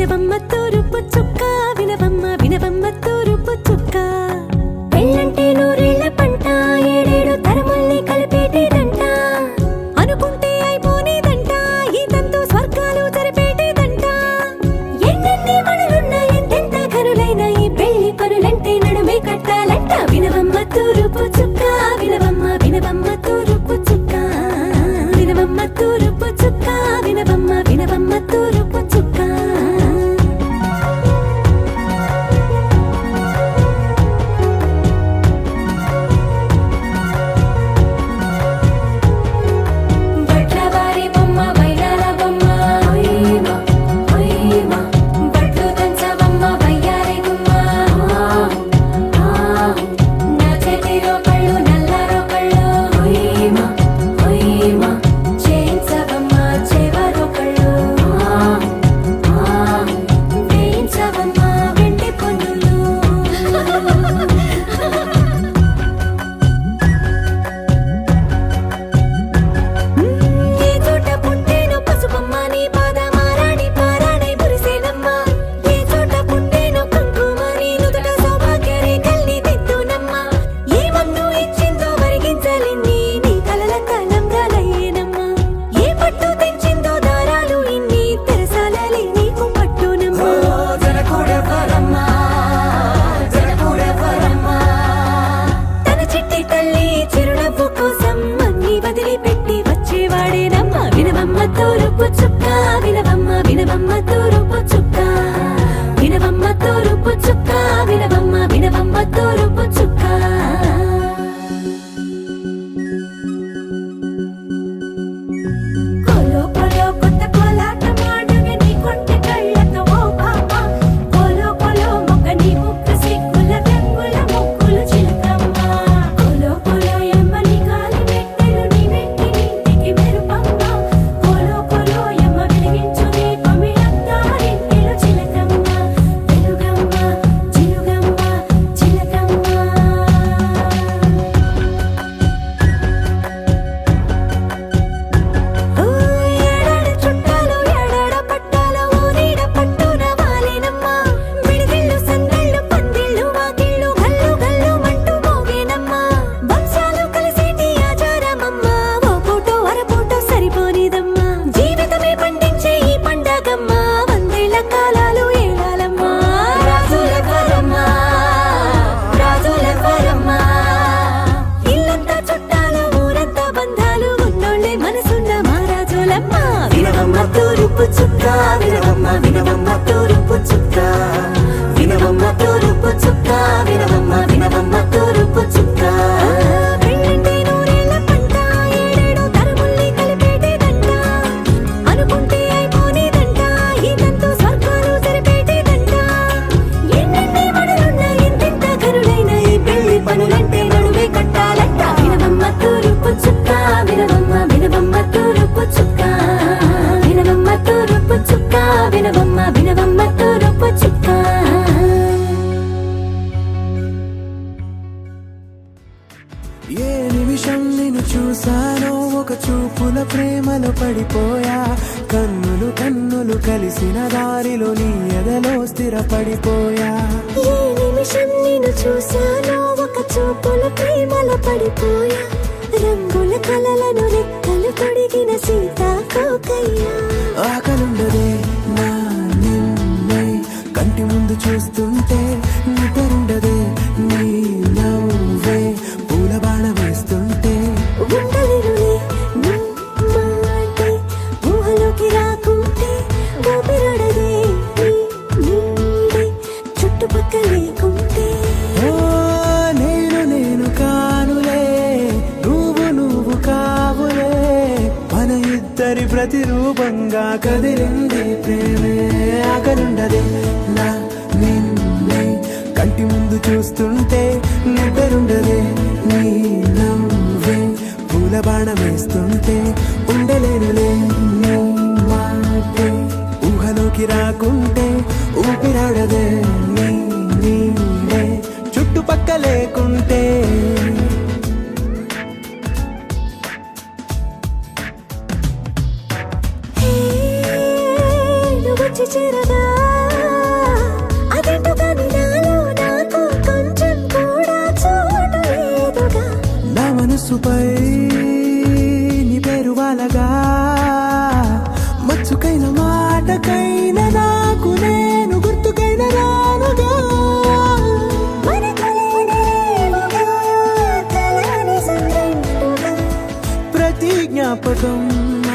వినవమ్మ తూరుపు చుక్క వినవమ్మ వినవమ్మ తూరుపు చుక్క పెళ్ళంటే నూరేళ్ల పంట ఏడేడు తరముల్ని కలిపేటేదంట అనుకుంటే అయిపోనేదంట ఈ తంతు స్వర్గాలు జరిపేటేదంట ఎన్నెన్ని మనులున్న ఎంతెంత కరులైన ఈ పెళ్లి పనులంటే నడుమే కట్టాలంట వినవమ్మ తూరుపు చుక్క వినవమ్మ వినవమ్మ తూరుపు చుక్క వినవమ్మ తూరుపు చుక్క వినవమ్మ వినవమ్మ తూరుపు చుక్క తూరుపు చుక్క వినవమ్మ వినవమ్మ తూరుపు చుక్క వినవమ్మ తూరుపు చుక్క వినవమ్మ వినవమ్మ తూరుపు చుక్క కోలో కోలో కొత్త కోలాటం ఆడగ నీ కొంటె కళ్ళతో ఓ బామ్మ కోలో కోలో మొక్క నీ ముక్క సిగ్గుల రంగుల ముక్కులు చిలకమ్మ కోలో కోలో ఎమ్మ నీ కాలి మెట్టెలు నీ వెంటి ఇంటికి మెరుపమ్మ వినవమ్మ తూరుపు చుక్క వినవమ్మ వినవమ్మ తూరుపు చుక్క వినవమ్మ తూరుపు చుక్క వినవమ్మ వినవమ్మ తూరుపు చుక్క పెళ్ళంటే నూరేళ్ల పంట ఏడేడు తరముల్ని కలిపేటేదంట అనుకుంటే అయిపోనేదంట ఈ తంతు స్వర్గాలు జరిపేటేదంట ఎన్నెన్ని మనులున్న ఎంతెంత కరులైన ఈ పెళ్లి పనులంటే నడుమే కట్టాలంట వినవమ్మ తూరుపు చుక్క వినవమ్మ వినవమ్మ తూరుపు చుక్క వినవమ్మ తూరుపు చుక్క వినవమ్మ వినవమ్మ తూరుపు చుక్క ఏ నిమిషం నిన్ను చూసానో ఒక చూపుల ప్రేమలో పడిపోయా కన్నులు కన్నులు కలిసిన దారిలో నీ ఎదలో స్థిరపడిపోయా ఏ నిమిషం నిన్ను చూసానో ఒక చూపుల ప్రేమలో పడిపోయా రంగుల కలలను రెక్కలు తొడిగిన సీతాకోకయ్యా ఆకలుండదే నా నిన్నే కంటి ముందు చూస్తుంటే నిద్రుండదే నీ నవ్వే పూల బాణ వేస్తుంటే ఉండలేనులే నీ మాటే ఊహలోకి రాకుంటే ఊపిరాడదే నీ నీడే చుట్టుపక్కల లేకుంటే నేను కానులే నువ్వు కావులే మన ఇద్దరి ప్రతిరూపంగా కదిలింది ప్రేమే ఆకలుండదే నా నిన్నే కంటి ముందు చూస్తుంటే నిద్రుండదే నీ నవ్వే పూల బాణ వేస్తుంటే ఉండలేనులే నీ మాటే ఊహలోకి రాకుంటే ఊపిరాడదే నీ నీడే చుట్టుపక్క లేకుంటే వచ్చి చేరగా మనసుపై నీ పేరు వాలగా మచ్చుకైన మాటకైన నాకు నేను గుర్తుకైన రానుగా ప్రతి జ్ఞాపకం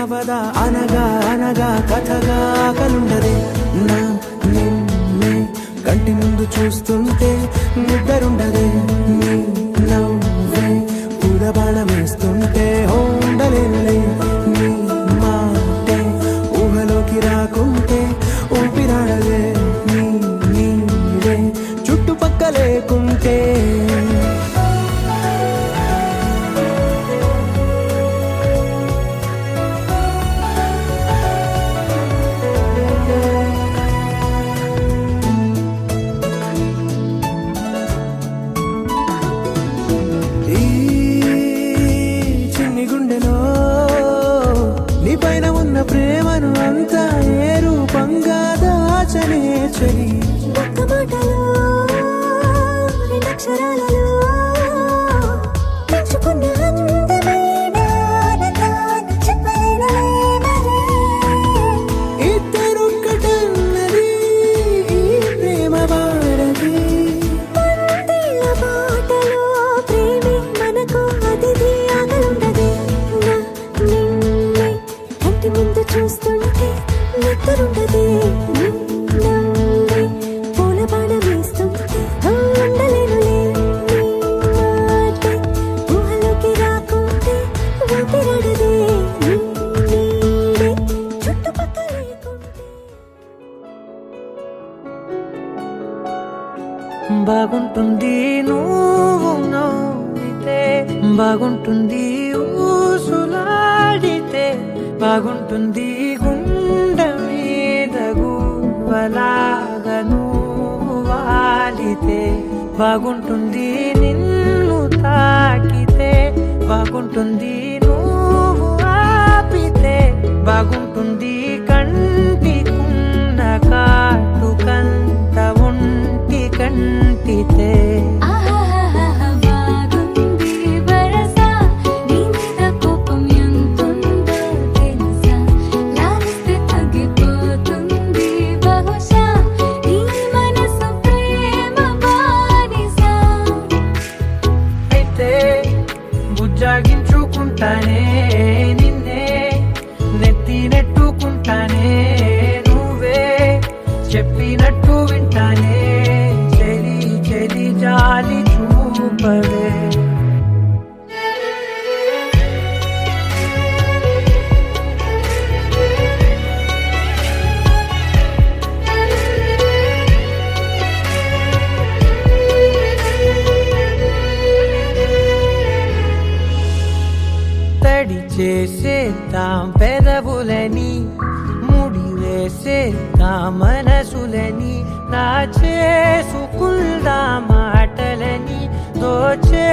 అవదా అనగా అనగా కథగా కలుండదే నా నిన్నే కంటి ముందు చూస్తుంటే నిద్రుండదే నీ నవ్వే పూల బాణం వేస్తుంటే ఉండలేనులే నీ మాటే ఊహలోకి రాకుంటే ఊపిరాడలే నీ నీడే చుట్టుపక్క లేకుంటే ఈ చిన్ని గుండెలో నీ పైన ఉన్న ప్రేమను అంతా ఏ రూపంగా దాచనే చలి ఒక్క మాటలో రెండక్షరాలలో పెంచుకున్న అందమైన ఆనందాన్ని చెప్పలేనులే ఇద్దరొక్కటన్నది ఈ ప్రేమ వాడది పందిళ్ళ బాటలో ప్రేమే మనకు అతిథి ఆగలుండదే నా నిన్నే కంటి ముందు చూస్తుంటే నిద్రుండదే నీ నవ్వే పూల బాణం వేస్తుంటే ఉండలేనులే నీ మాటే ఊహలోకి రాకుంటే ఊపిరాడదే నీ నీడే చుట్టుపక్కల లేకుంటే బాగుంటుంది నువ్వు నవ్వితే బాగుంటుంది ఊసులాడితే బాగుంటుంది గుండె మీద గువ్వలాగా నువ్వు వాలితే బాగుంటుంది నిన్ను తాకితే బాగుంటుంది నువ్వు ఆపితే బాగుంటుంది కంటికున్న కాటుకంత ఒంటి కంటితే ఆహాహాహా బాగుంది వరస నీ మీద కోపం ఎంతుందో తెలుసా లాలిస్తే తగ్గిపోతుంది బహుశా నీ మనసు ప్రేమ బానిస అయితే బుజ్జాగించుకుంటానే నిన్నే నెత్తి నెట్టుకుంటానే నువ్వే చెప్పినట్టు వింటానే చెలి చెలి జాలి చూపవే తడి చేసేద్దాం పెదవులని ముడి వేసేద్దాం మనసులని నా చేసుకుందాం మాటలని దోచేసుకుందాం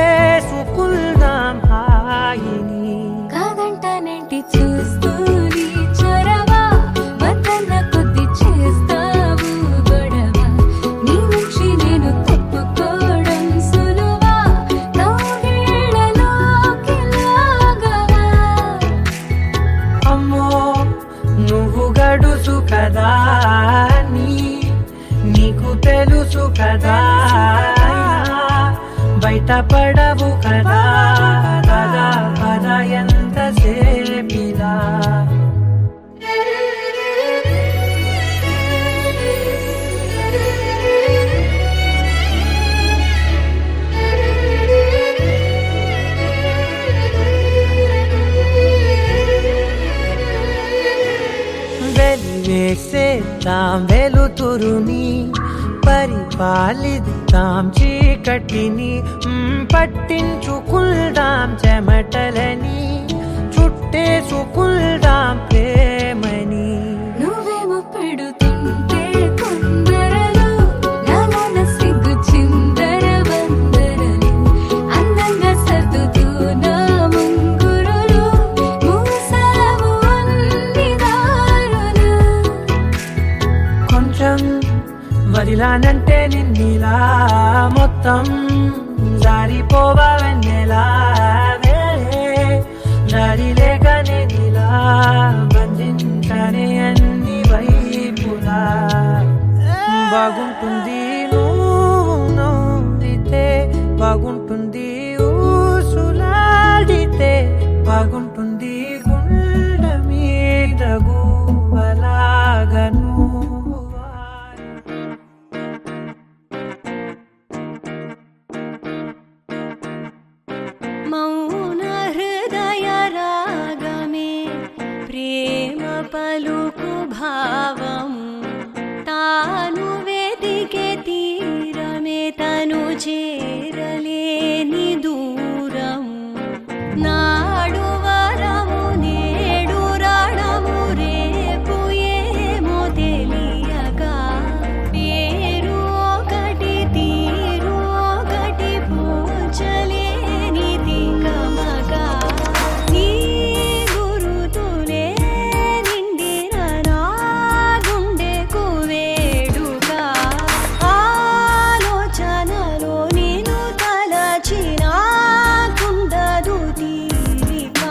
హాయిని కాదంటానేంటి చూస్తూని చొరవ వద్దన్న కొద్ది చేస్తావు గొడవ నీ నుంచి నేను తప్పుకోవడం సులువా నవ్వేళ్ళలోకి లాగవా అమ్మో నువ్వు గడుసు కదా నీకు తెలుసు కదా బయట పడవు కదా కదా కదా ఎంతసేపిలా వెలివేసేద్దాం వెలుతురుని పరిపాలిద్దాం చీకటిని పట్టించుకుందాం చెమటలని చుట్టేసుకుందాం ప్రేమని నువ్వేమో పెడుతుంటే కొందరలు నాలోన సిగ్గు చిందర వందరలు అందంగా సర్దుతూ నా ముంగురులు మూసావు అన్ని దారులు కొంచెం వదిలానంటే నిన్నిలా మొత్తం జారిపోవా వెన్నెలా వేళ దారి లేకనే నీలా బంధించనే అన్ని వైపులా బాగుంటుంది నువ్వు నవ్వితే బాగుంటుంది ఊసులాడితే బాగుంటుంది గుండె మీద గువ్వలాగా నువ్వు మౌన హృదయ రాగమే ప్రేమ పలుకు భావము తాను వెతికే తీరమే తను చేరలేని దూరము నాడు వరము నేడు రణము రేపు ఏమో తెలియక పేరు ఒకటి తీరు ఒకటి పూచలేని తికమక నీ గురుతులే నిండిన నా గుండెకు వేడుక ఆలోచనలో నిన్ను తలచిన కుండదు తీరిక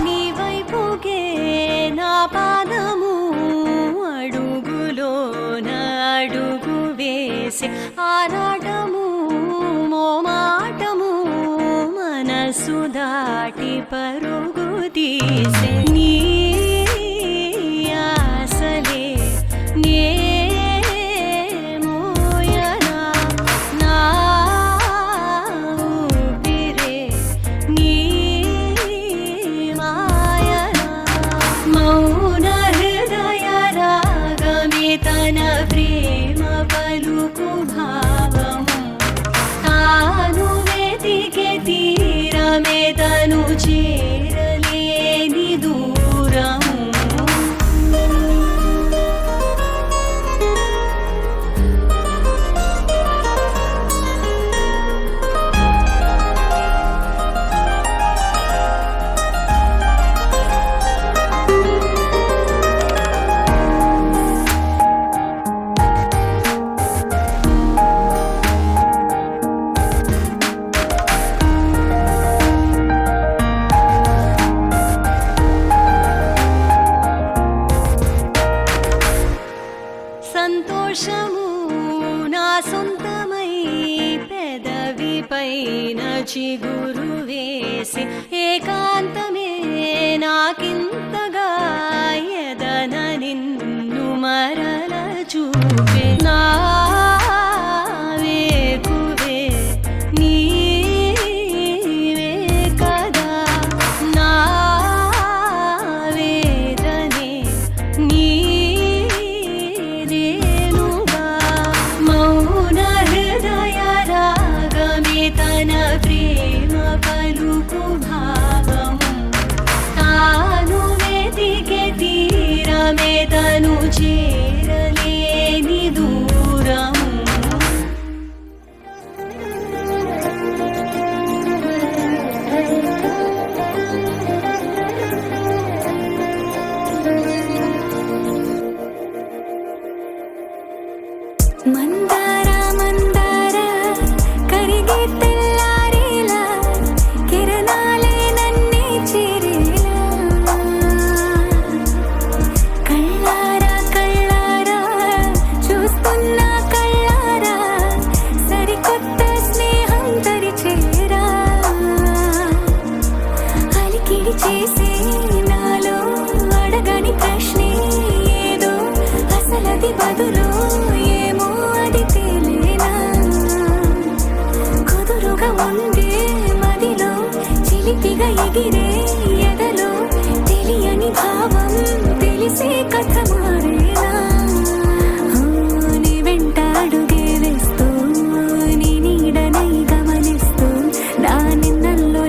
నీ వైపుకే నా పాదము అడుగులోన అడుగు వేసి ఆరాటము మోమాటము మనసు దాటి పరుగు తీసే నీ ఆశలే నే మోయనా నా ఊపిరే నీ మాయనా మౌన హృదయ రాగమే తన ప్రేమ పలుకు భావము తాను వెతికే తీరమే తను చేరలేని దూరము సంతోషము నా సొంతమై పెదవి పైన చిగురు వేసి ఏకాంతమే నాకింతగా ఎదన నిన్ను మరల చూపే నా వేకువే నీవే కదా నా వేదనే నీదేనుగా మౌన హృదయ రాగమే తన ప్రేమ పలుకు భావము తాను వెతికే తీరమే తను చేరలేని దూరము మందార మందార కరిగే తెల్లారేలా కిరణాలే నన్నే చేరేలా కళ్ళారా కళ్ళారా చూస్తున్నా కళ్ళారా సరికొత్త స్నేహం తరిచేరా అలికిడి చేసే నాలో అడగని ప్రశ్నే ఏదో అసలది బదులు ఏమో అది తేలేనా కుదురుగా ఉండే మదిలో చిలిపిగా ఎగిరే ఎదలో తెలియని భావం తెలిసే కథ మారేనా నీ వెంట అడుగే వేస్తూ నీ నీడనై గమనిస్తూ నా నిన్నల్లో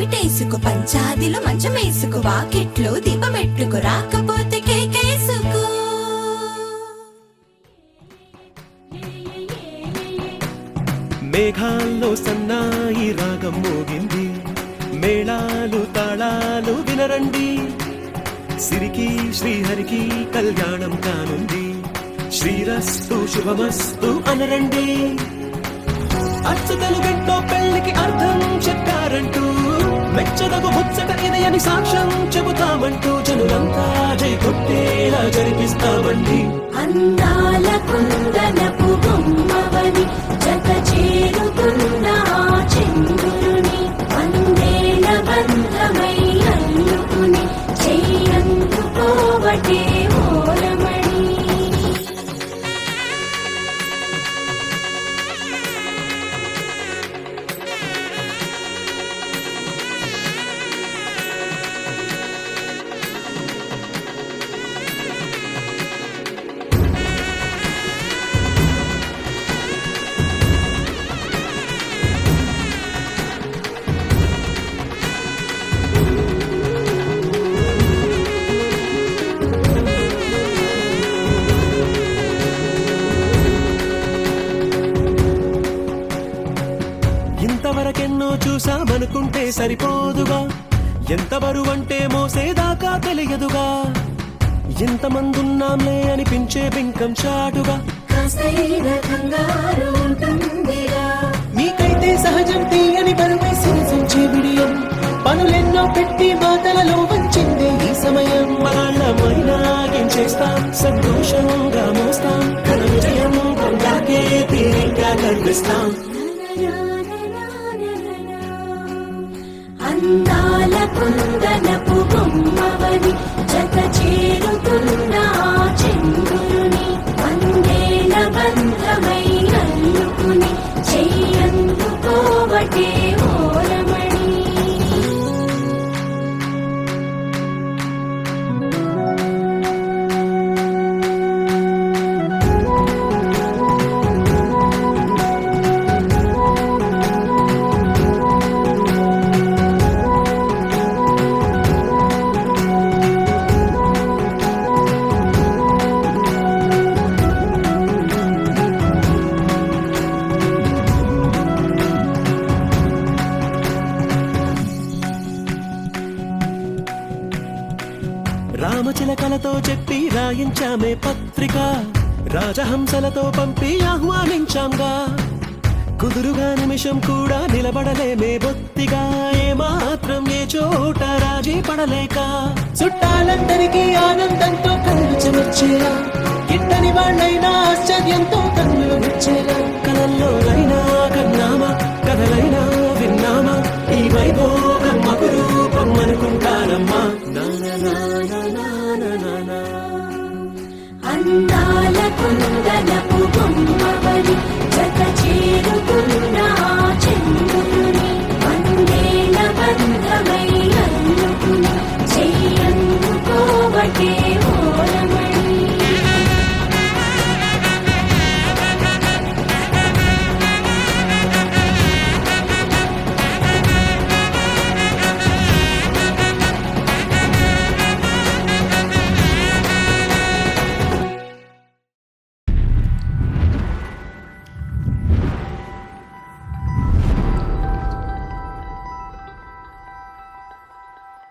పమిటేసుకు పంచాదిలో మంచమేసుకు వాకిట్లో దీపమెట్టుకు రాకపోతే కేకేసుకు మేఘాల్లో సన్నాయి రాగం మోగింది, మేళాలు తాళాలు వినరండి, సిరికి శ్రీహరికి కళ్యాణం కానుంది, శ్రీరస్తు శుభమస్తు అనరండి. అచ్చతలు గంటో పెళ్లికి అర్థం చెప్పారంటూ, మెచ్చదగు ముచ్చట ఇదయని సాక్ష్యం చెబుతామంటూ, జనులంతా జై కొట్టేలా జరిపిస్తామండి. అందాల కుందనపు బొమ్మవని జత చేరుతున్న ఆ చంద్రుని వందేల బంధమై అల్లుకుని చెయ్యందుకోవటే ఓరమణి. ఇంతవరకెన్నో చూసామనుకుంటే సరిపోదుగా, ఎంత బరువంటే మోసేదాకా తెలియదుగా, ఎంతమందున్నాంలే అనిపించే బింకం చాటుగా, కాస్తైన కంగారు ఉంటుందిగా. మీకైతే సహజం తీయని బరువై సిరిసించే బిడియం, పనులెన్నో పెట్టి మాటలలో వంచిందే ఈ సమయం. మనాళ్ళమైనా ఏం చేస్తాం, సంతోషంగా మోస్తాం, ఘన విజయం పొందాకే తీరిగ్గా కనిపిస్తాం. అందాల కుందనపు బొమ్మవని జత చేరుతున్న ఆ చంద్రుని వందేల బంధమై అల్లుకుని చెయ్యందుకోవటే ఓరమణి. రామచిలకలతో చెప్పి రాయించామే పత్రిక, రాజహంసలతో పంపి ఆహ్వానించాంగా, కుదురుగా నిమిషం కూడా నిలబడలేమే బొత్తిగా, ఏమాత్రం ఏ చోట రాజీ పడలేక, చుట్టాలందరికీ ఆనందంతో కళ్ళు చెమర్చేలా, గిట్టని వాళ్ళైనా ఆశ్చర్యంతో కన్నులు విచ్చేలా, కలల్లోనైనా కన్నామా కథలైనా విన్నామా, ఈ వైభోగం మగు రూపం అనుకుంటారమ్మా. అందాల కుందనపు బొమ్మవని